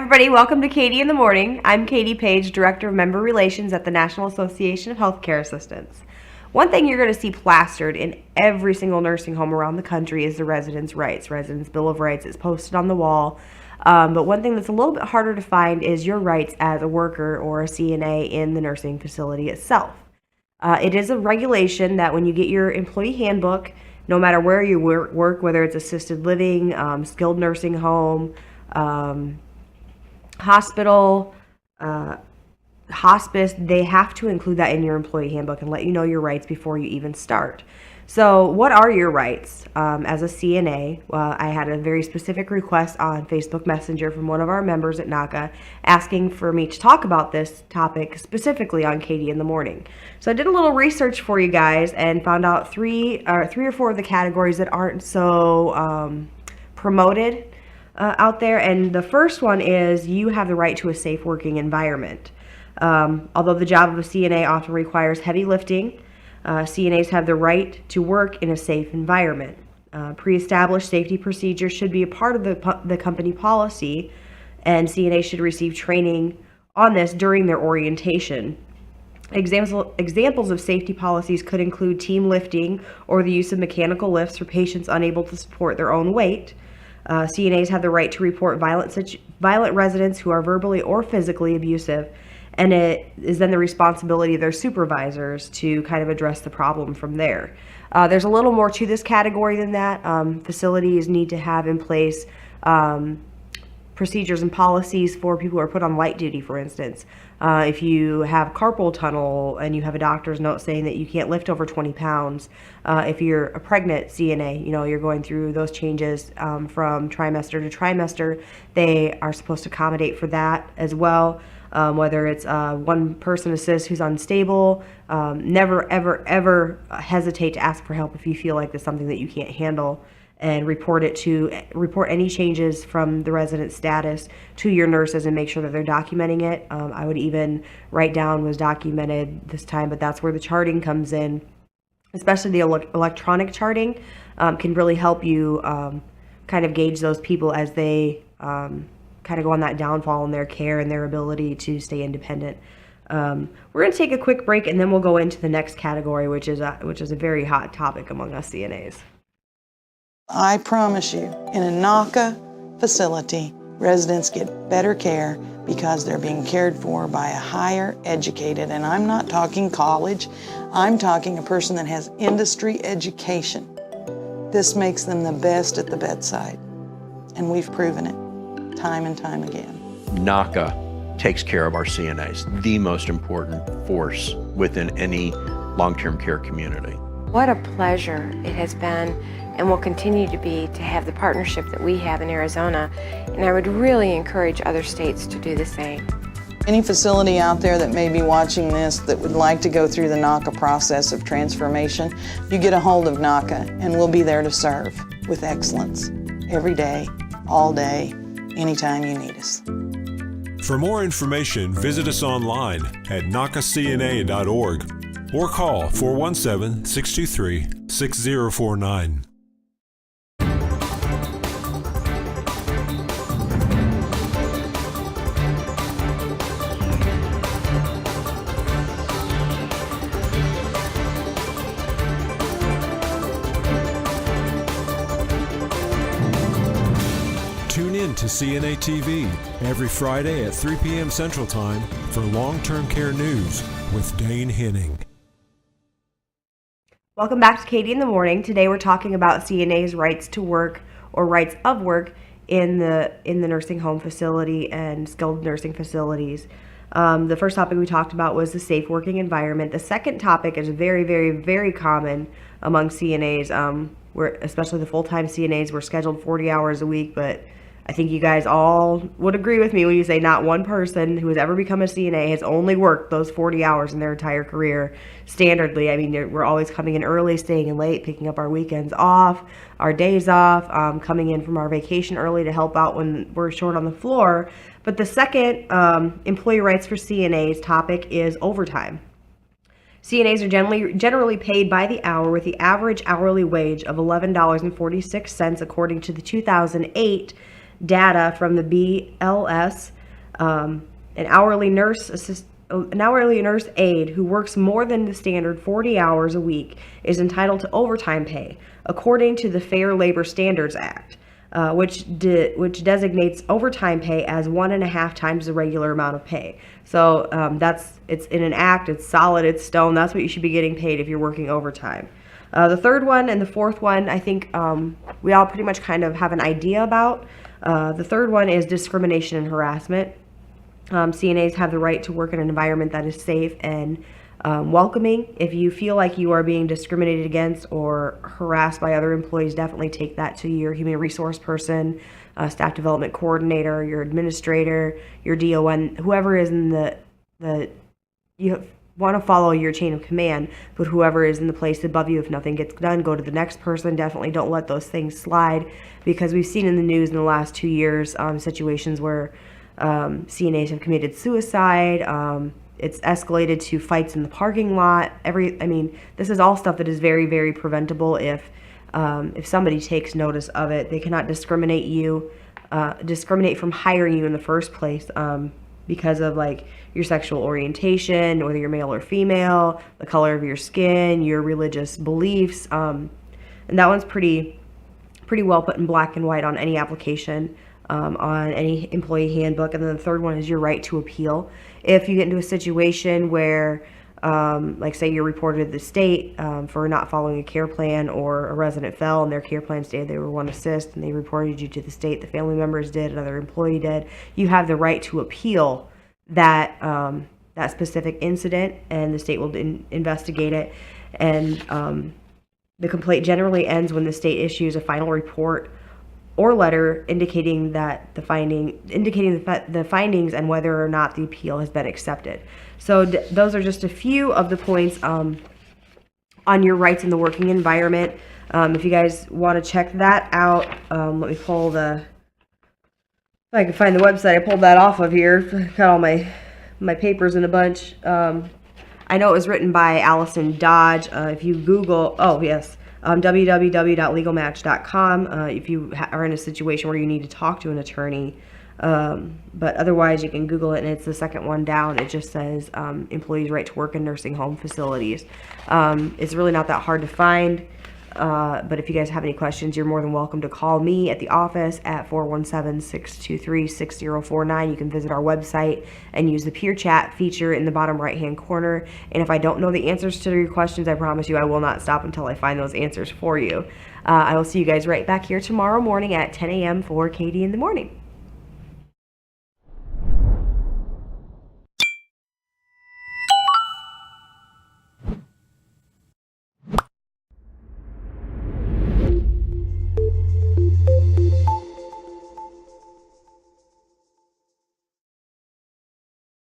Everybody, welcome to Katie in the Morning. I'm Katie Page, Director of Member Relations at the National Association of Healthcare Assistants. One thing you're going to see plastered in every single nursing home around the country is the residents' rights. Residents' Bill of Rights is posted on the wall. But one thing that's a little bit harder to find is your rights as a worker or a CNA in the nursing facility itself. It is a regulation that when you get your employee handbook, no matter where you work, whether it's assisted living, skilled nursing home, hospital, hospice, they have to include that in your employee handbook and let you know your rights before you even start. So what are your rights as a CNA? I had a very specific request on Facebook Messenger from one of our members at NAHCA asking for me to talk about this topic specifically on Katie in the Morning. So I did a little research for you guys and found out three or four of the categories that aren't so promoted out there. And the first one is you have the right to a safe working environment. Although the job of a CNA often requires heavy lifting, CNAs have the right to work in a safe environment. Pre-established safety procedures should be a part of the company policy, and CNAs should receive training on this during their orientation. Examples of safety policies could include team lifting or the use of mechanical lifts for patients unable to support their own weight. CNAs have the right to report violent residents who are verbally or physically abusive, and it is then the responsibility of their supervisors to kind of address the problem from there. There's a little more to this category than that. Facilities need to have in place procedures and policies for people who are put on light duty, for instance. If you have carpal tunnel and you have a doctor's note saying that you can't lift over 20 pounds, if you're a pregnant CNA, you're going through those changes from trimester to trimester, they are supposed to accommodate for that as well. Whether it's one person assist who's unstable, never, ever, ever hesitate to ask for help if you feel like there's something that you can't handle, and report any changes from the resident status to your nurses and make sure that they're documenting it. I would even write down was documented this time, but that's where the charting comes in. Especially the electronic charting can really help you kind of gauge those people as they kind of go on that downfall in their care and their ability to stay independent. We're going to take a quick break and then we'll go into the next category, which is a very hot topic among us CNAs. I promise you, in a NAHCA facility, residents get better care because they're being cared for by a higher educated, and I'm not talking college, I'm talking a person that has industry education. This makes them the best at the bedside, and we've proven it time and time again. NAHCA takes care of our CNAs, the most important force within any long-term care community. What a pleasure it has been and will continue to be to have the partnership that we have in Arizona, and I would really encourage other states to do the same. Any facility out there that may be watching this that would like to go through the NAHCA process of transformation, you get a hold of NAHCA and we'll be there to serve with excellence every day, all day, anytime you need us. For more information, visit us online at nahcacna.org or call 417-623-6049. Tune in to CNA TV every Friday at 3 p.m. Central Time for long-term care news with Dane Henning. Welcome back to Katie in the Morning. Today we're talking about CNA's rights to work or rights of work in the nursing home facility and skilled nursing facilities. The first topic we talked about was the safe working environment. The second topic is very, very, very common among CNAs. Especially the full-time CNAs, we're scheduled 40 hours a week, but I think you guys all would agree with me when you say not one person who has ever become a CNA has only worked those 40 hours in their entire career standardly. I mean, we're always coming in early, staying in late, picking up our weekends off, our days off, coming in from our vacation early to help out when we're short on the floor. But the second employee rights for CNAs topic is overtime. CNAs are generally paid by the hour with the average hourly wage of $11.46 according to the 2008 data from the BLS. An hourly nurse aide who works more than the standard 40 hours a week is entitled to overtime pay, according to the Fair Labor Standards Act, which designates overtime pay as 1.5 times the regular amount of pay. So it's in an act, it's solid, it's stone. That's what you should be getting paid if you're working overtime. The third one and the fourth one, I think we all pretty much kind of have an idea about. The third one is discrimination and harassment. CNAs have the right to work in an environment that is safe and welcoming. If you feel like you are being discriminated against or harassed by other employees, definitely take that to your human resource person, staff development coordinator, your administrator, your DON, whoever is in you want to follow your chain of command, but whoever is in the place above you, if nothing gets done, go to the next person. Definitely don't let those things slide, because we've seen in the news in the last 2 years situations where CNAs have committed suicide. It's escalated to fights in the parking lot. This is all stuff that is very, very preventable if somebody takes notice of it. They cannot discriminate from hiring you in the first place because of like your sexual orientation, whether you're male or female, the color of your skin, your religious beliefs. And that one's pretty well put in black and white on any application. On any employee handbook. And then the third one is your right to appeal. If you get into a situation where, like say you're reported to the state for not following a care plan, or a resident fell and their care plan stated they were one assist and they reported you to the state, the family members did, another employee did, you have the right to appeal that specific incident, and the state will investigate it. And the complaint generally ends when the state issues a final report or letter indicating the findings and whether or not the appeal has been accepted. So those are just a few of the points on your rights in the working environment. If you guys want to check that out, let me pull if I can find the website. I pulled that off of here. Got all my papers in a bunch. I know it was written by Allison Dodge. If you Google, www.legalmatch.com if you are in a situation where you need to talk to an attorney. But otherwise, you can Google it, and it's the second one down. It just says employees' right to work in nursing home facilities. It's really not that hard to find. But if you guys have any questions, you're more than welcome to call me at the office at 417-623-6049. You can visit our website and use the peer chat feature in the bottom right-hand corner. And if I don't know the answers to your questions, I promise you I will not stop until I find those answers for you. I will see you guys right back here tomorrow morning at 10 a.m. for Katie in the Morning.